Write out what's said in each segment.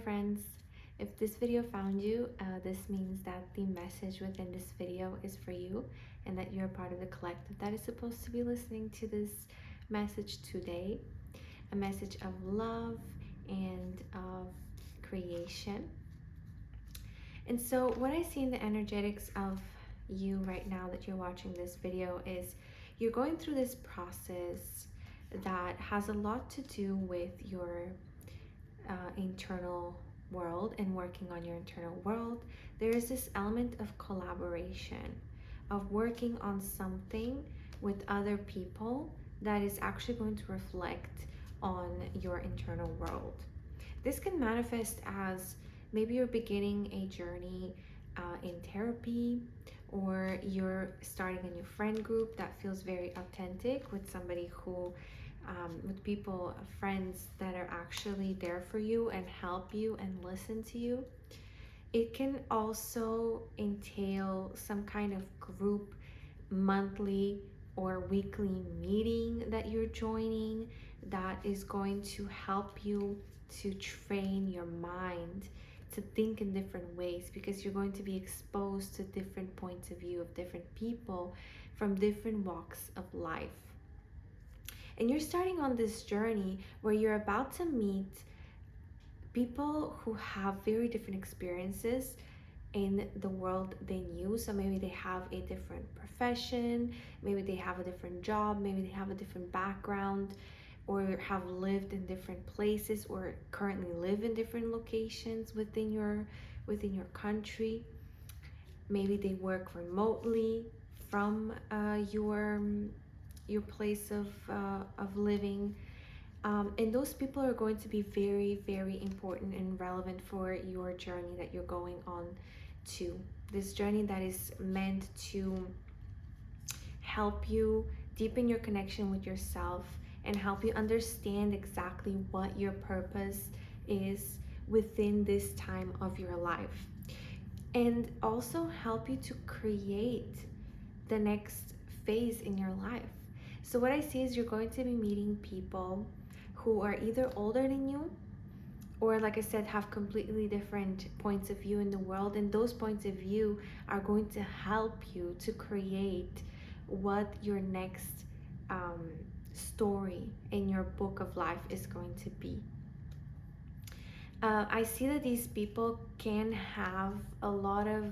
friends. If this video found you, this means that the message within this video is for you and that you're part of the collective that is supposed to be listening to this message today. A message of love and of creation. And so what I see in the energetics of you right now that you're watching this video is you're going through this process that has a lot to do with your internal world and working on your internal world. There is this element of collaboration, of working on something with other people that is actually going to reflect on your internal world. This can manifest as maybe you're beginning a journey in therapy, or you're starting a new friend group that feels very authentic with somebody who with people, friends that are actually there for you and help you and listen to you. It can also entail some kind of group monthly or weekly meeting that you're joining that is going to help you to train your mind to think in different ways, because you're going to be exposed to different points of view of different people from different walks of life. And you're starting on this journey where you're about to meet people who have very different experiences in the world than you. So maybe they have a different profession, maybe they have a different job, maybe they have a different background, or have lived in different places, or currently live in different locations within your country. Maybe they work remotely from your place of living. And those people are going to be very, very important and relevant for your journey that you're going on to. This journey that is meant to help you deepen your connection with yourself and help you understand exactly what your purpose is within this time of your life. And also help you to create the next phase in your life. So what I see is you're going to be meeting people who are either older than you, or like I said, have completely different points of view in the world, and those points of view are going to help you to create what your next story in your book of life is going to be. I see that these people can have a lot of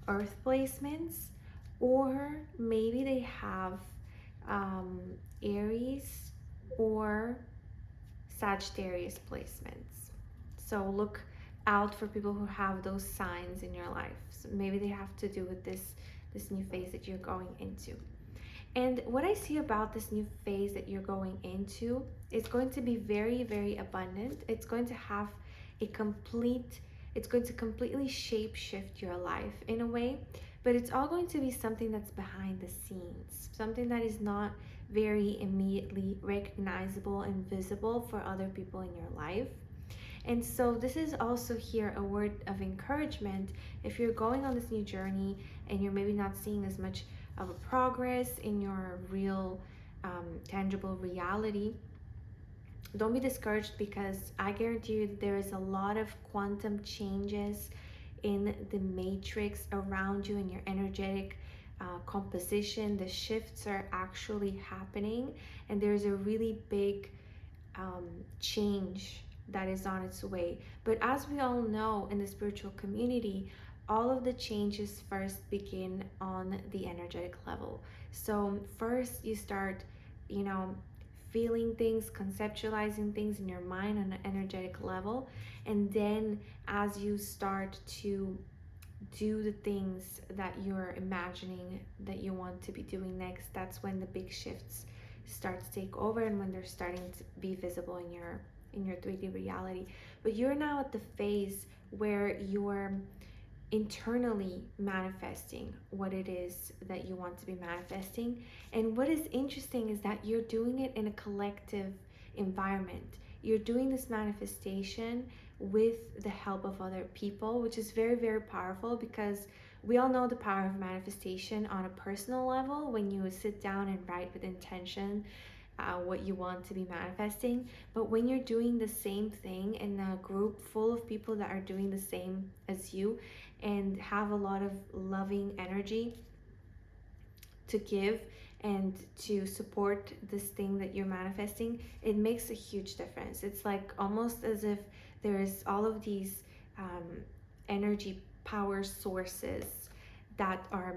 earth placements, or maybe they have Aries or Sagittarius placements. So look out for people who have those signs in your life. So maybe they have to do with this new phase that you're going into. And what I see about this new phase that you're going into is going to be very, very abundant. It's going to have it's going to completely shape shift your life in a way, but it's all going to be something that's behind the scenes, something that is not very immediately recognizable and visible for other people in your life. And so this is also here a word of encouragement. If you're going on this new journey and you're maybe not seeing as much of a progress in your real tangible reality, don't be discouraged, because I guarantee you that there is a lot of quantum changes in the matrix around you, in your energetic composition. The shifts are actually happening, and there's a really big change that is on its way. But as we all know in the spiritual community, all of the changes first begin on the energetic level. So first you start, feeling things, conceptualizing things in your mind on an energetic level, and then as you start to do the things that you're imagining that you want to be doing next, that's when the big shifts start to take over, and when they're starting to be visible in your 3D reality. But you're now at the phase where you're internally manifesting what it is that you want to be manifesting. And what is interesting is that you're doing it in a collective environment. You're doing this manifestation with the help of other people, which is very, very powerful, because we all know the power of manifestation on a personal level. When you sit down and write with intention what you want to be manifesting. But when you're doing the same thing in a group full of people that are doing the same as you and have a lot of loving energy to give and to support this thing that you're manifesting, it makes a huge difference. It's like almost as if there's all of these um, energy power sources that are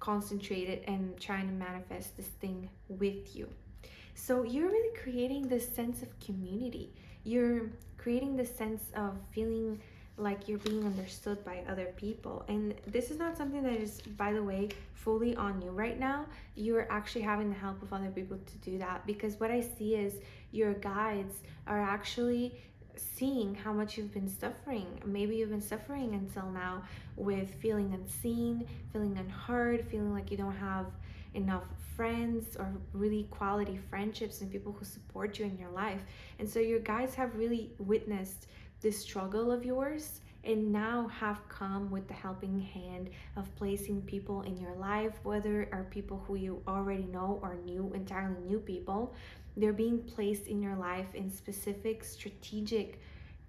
concentrated and trying to manifest this thing with you. So you're really creating this sense of community. You're creating this sense of feeling like you're being understood by other people. And this is not something that is, by the way, fully on you right now. You're actually having the help of other people to do that, because what I see is your guides are actually seeing how much you've been suffering. Maybe you've been suffering until now with feeling unseen, feeling unheard, feeling like you don't have enough friends or really quality friendships and people who support you in your life. And so your guides have really witnessed this struggle of yours and now have come with the helping hand of placing people in your life, whether are people who you already know or new, entirely new people. They're being placed in your life in specific strategic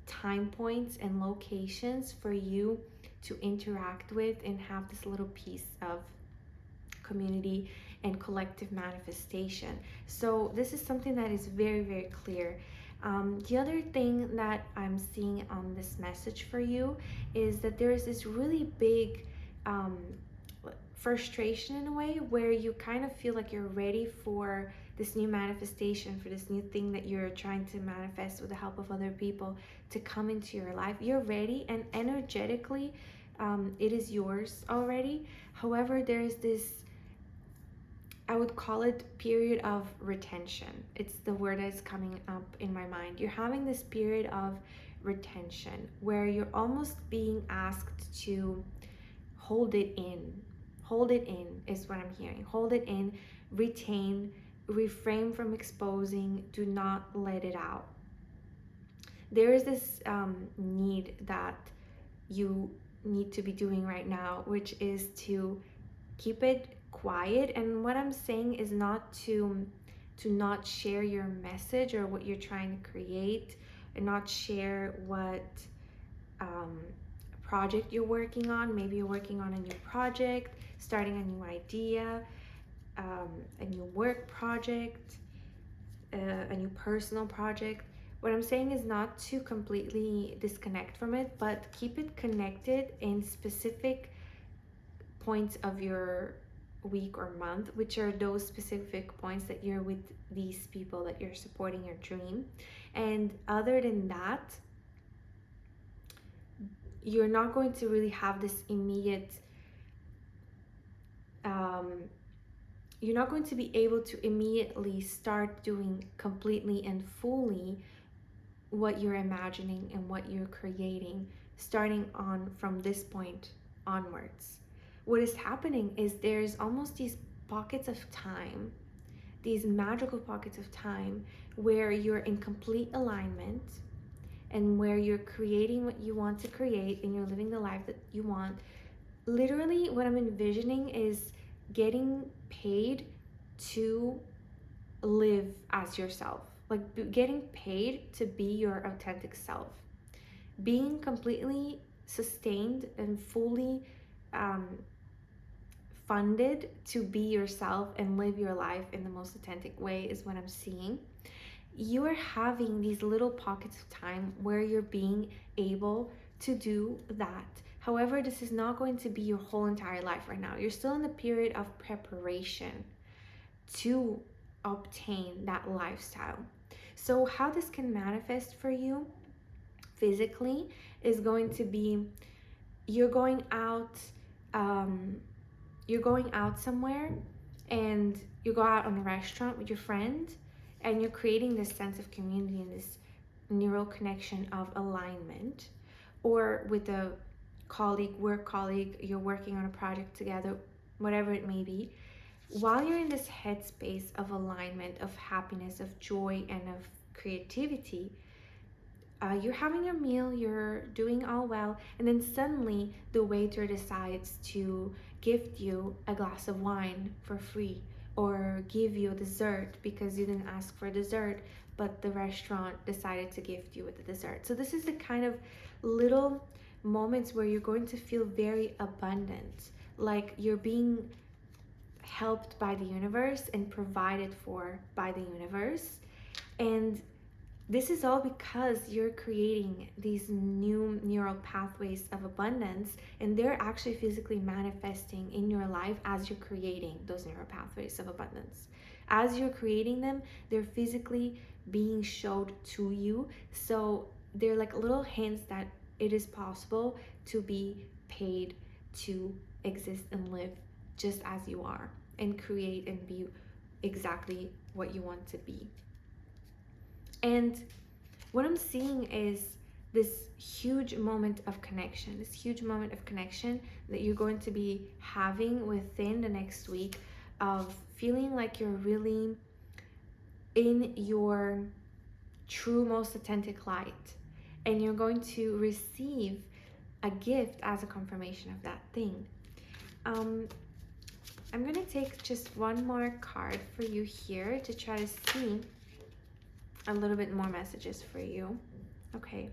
time points and locations for you to interact with and have this little piece of community and collective manifestation. So this is something that is very, very clear. The other thing that I'm seeing on this message for you is that there is this really big um, frustration in a way where you kind of feel like you're ready for this new manifestation, for this new thing that you're trying to manifest with the help of other people to come into your life. You're ready, and energetically, it is yours already. However, there's this, I would call it, period of retention. It's the word that's coming up in my mind. You're having this period of retention where you're almost being asked to hold it in. Hold it in is what I'm hearing. Hold it in, retain, refrain from exposing, do not let it out. There is this need that you need to be doing right now, which is to keep it quiet. And what I'm saying is not to not share your message or what you're trying to create, and not share what project you're working on. Maybe you're working on a new project, starting a new idea, a new work project, a new personal project. What I'm saying is not to completely disconnect from it, but keep it connected in specific points of your week or month, which are those specific points that you're with these people that you're supporting your dream. And other than that, you're not going to really have this immediate you're not going to be able to immediately start doing completely and fully what you're imagining and what you're creating starting on from this point onwards. What is happening is there's almost these pockets of time, these magical pockets of time where you're in complete alignment and where you're creating what you want to create and you're living the life that you want. Literally, what I'm envisioning is getting paid to live as yourself, like getting paid to be your authentic self, being completely sustained and fully funded to be yourself and live your life in the most authentic way is what I'm seeing. You are having these little pockets of time where you're being able to do that. However, this is not going to be your whole entire life right now. You're still in the period of preparation to obtain that lifestyle. So how this can manifest for you physically is going to be you're going out um, you're going out somewhere and you go out on a restaurant with your friend and you're creating this sense of community and this neural connection of alignment, or with a colleague, work colleague, you're working on a project together, whatever it may be. While you're in this headspace of alignment, of happiness, of joy, and of creativity, you're having your meal, you're doing all well, and then suddenly the waiter decides to gift you a glass of wine for free, or give you a dessert because you didn't ask for dessert, but the restaurant decided to gift you with the dessert. So this is the kind of little moments where you're going to feel very abundant, like you're being helped by the universe and provided for by the universe. And this is all because you're creating these new neural pathways of abundance, and they're actually physically manifesting in your life as you're creating those neural pathways of abundance. As you're creating them, they're physically being showed to you. So they're like little hints that it is possible to be paid to exist and live just as you are and create and be exactly what you want to be. And what I'm seeing is this huge moment of connection, this huge moment of connection that you're going to be having within the next week, of feeling like you're really in your true, most authentic light. And you're going to receive a gift as a confirmation of that thing. I'm going to take just one more card for you here to try to see a little bit more messages for you. Okay.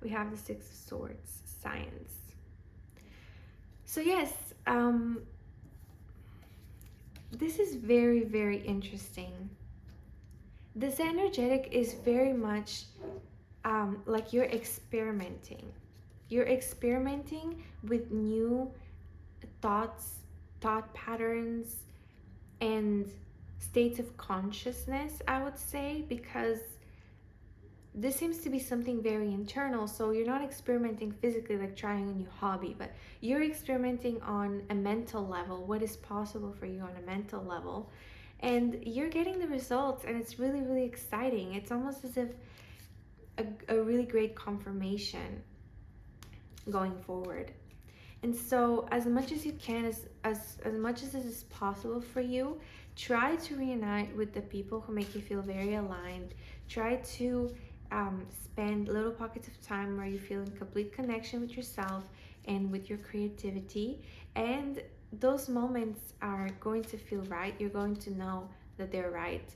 We have the Six of Swords, science. So yes, this is very, very interesting. This energetic is very much like you're experimenting. You're experimenting with new thoughts, thought patterns, and states of consciousness, I would say, because this seems to be something very internal. So you're not experimenting physically, like trying a new hobby, but you're experimenting on a mental level, what is possible for you on a mental level. And you're getting the results, and it's really, really exciting. It's almost as if a really great confirmation going forward. And so as much as you can, as much as this is possible for you, try to reunite with the people who make you feel very aligned. Try to spend little pockets of time where you feel in complete connection with yourself and with your creativity. And those moments are going to feel right. You're going to know that they're right.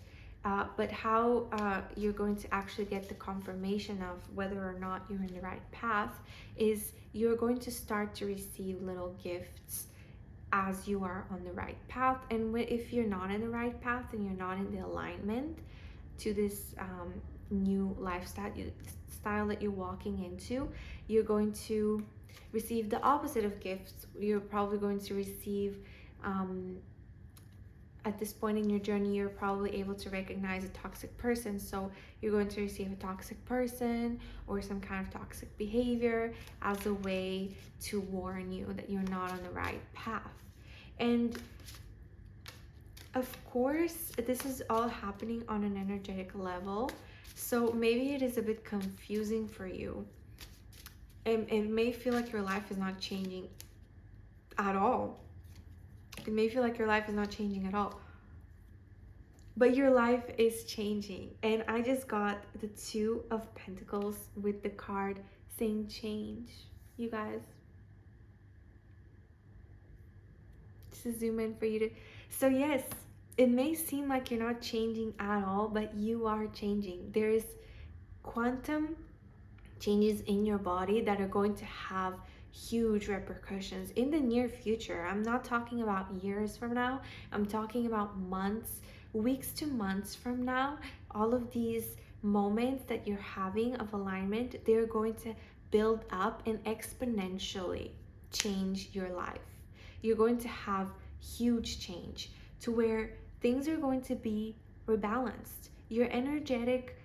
But how you're going to actually get the confirmation of whether or not you're in the right path is you're going to start to receive little gifts as you are on the right path. And if you're not in the right path and you're not in the alignment to this new lifestyle style that you're walking into, you're going to receive the opposite of gifts. You're probably going to receive at this point in your journey, you're probably able to recognize a toxic person. So you're going to receive a toxic person or some kind of toxic behavior as a way to warn you that you're not on the right path. And of course, this is all happening on an energetic level. So maybe it is a bit confusing for you. It may feel like your life is not changing at all. It may feel like your life is not changing at all. But your life is changing. And I just got the Two of Pentacles with the card saying change. You guys. Just zoom in for you to... So yes, it may seem like you're not changing at all, but you are changing. There's quantum changes in your body that are going to have huge repercussions in the near future. I'm not talking about years from now. I'm talking about months, weeks to months from now. All of these moments that you're having of alignment, they're going to build up and exponentially change your life. You're going to have huge change to where things are going to be rebalanced. Your energetic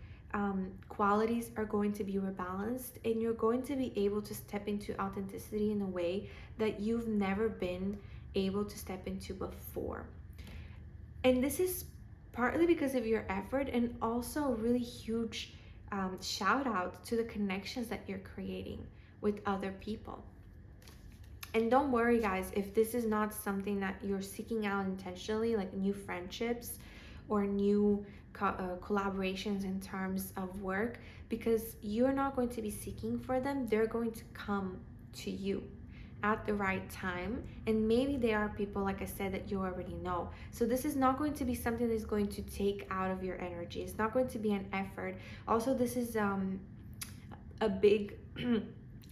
qualities are going to be rebalanced, and you're going to be able to step into authenticity in a way that you've never been able to step into before. And this is partly because of your effort, and also a really huge shout out to the connections that you're creating with other people. And don't worry, guys, if this is not something that you're seeking out intentionally, like new friendships or new collaborations in terms of work, because you're not going to be seeking for them. They're going to come to you. at the right time. And maybe they are people, like I said, that you already know. So this is not going to be something that's going to take out of your energy. It's not going to be an effort. Also, this is a big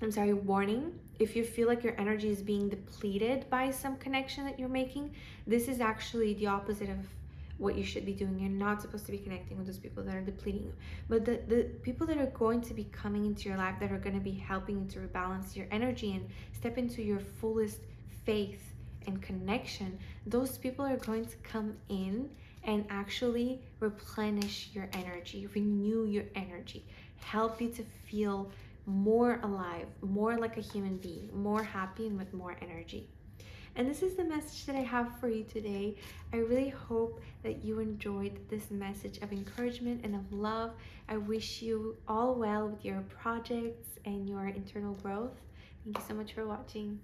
I'm sorry, warning. If you feel like your energy is being depleted by some connection that you're making, this is actually the opposite of what you should be doing. You're not supposed to be connecting with those people that are depleting you. But the people that are going to be coming into your life, that are going to be helping you to rebalance your energy and step into your fullest faith and connection, those people are going to come in and actually replenish your energy, renew your energy, help you to feel more alive, more like a human being, more happy, and with more energy. And this is the message that I have for you today. I really hope that you enjoyed this message of encouragement and of love. I wish you all well with your projects and your internal growth. Thank you so much for watching.